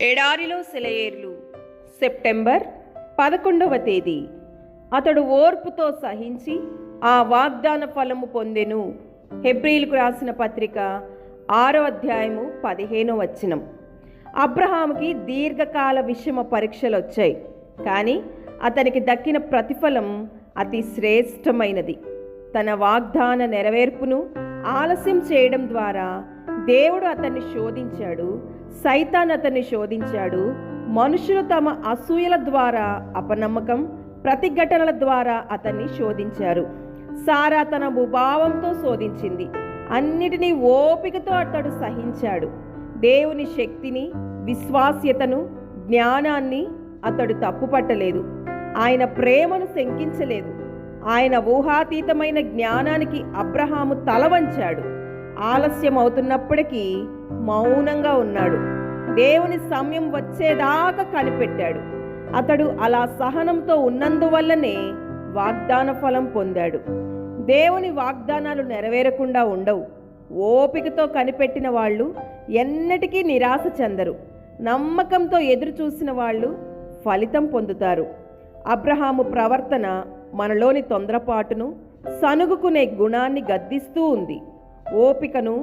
ఎడారిలో సెలయేర్లు సెప్టెంబర్ 11వ తేదీ. అతడు ఓర్పుతో సహించి ఆ వాగ్దాన ఫలము పొందెను. హెబ్రీలకు రాసిన పత్రిక 6వ అధ్యాయము 15వ వచనం. అబ్రహాముకి దీర్ఘకాల విషమ పరీక్షలు వచ్చాయి, కానీ అతనికి దక్కిన ప్రతిఫలం అతి శ్రేష్టమైనది. తన వాగ్దాన నెరవేర్పును ఆలస్యం చేయడం ద్వారా దేవుడు అతన్ని శోధించాడు, సైతాన్ అతన్ని శోధించాడు. మనుషులు తమ అసూయల ద్వారా, అపనమ్మకం, ప్రతిఘటనల ద్వారా అతన్ని శోధించారు. సారా తన భూభావంతో శోధించింది. అన్నిటినీ ఓపికతో అతడు సహించాడు. దేవుని శక్తిని, విశ్వాస్యతను, జ్ఞానాన్ని అతడు తప్పుపట్టలేదు. ఆయన ప్రేమను శంకించలేదు. ఆయన ఊహాతీతమైన జ్ఞానానికి అబ్రహాము తల వంచాడు. ఆలస్యం అవుతున్నప్పటికీ మౌనంగా ఉన్నాడు. దేవుని సమయం వచ్చేదాకా కనిపెట్టాడు. అతడు అలా సహనంతో ఉన్నందువల్లనే వాగ్దాన ఫలం పొందాడు. దేవుని వాగ్దానాలు నెరవేరకుండా ఉండవు. ఓపికతో కనిపెట్టిన వాళ్ళు ఎన్నటికీ నిరాశ చెందరు. నమ్మకంతో ఎదురు చూసిన వాళ్ళు ఫలితం పొందుతారు. అబ్రహాము ప్రవర్తన మనలోని తొందరపాటును, సనుగుకునే గుణాన్ని గద్దిస్తూ ఉంది. ఓపికను,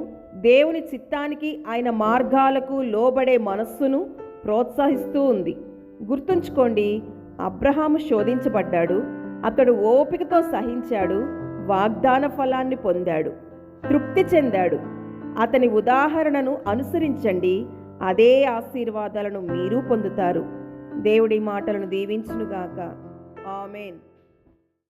దేవుని చిత్తానికి, ఆయన మార్గాలకు లోబడే మనస్సును ప్రోత్సహిస్తూ ఉంది. గుర్తుంచుకోండి, అబ్రహాము శోధించబడ్డాడు. అతడు ఓపికతో సహించాడు, వాగ్దాన ఫలాన్ని పొందాడు, తృప్తి చెందాడు. అతని ఉదాహరణను అనుసరించండి. అదే ఆశీర్వాదాలను మీరు పొందుతారు. దేవుడి మాటలను దీవించునుగాక. ఆమేన్.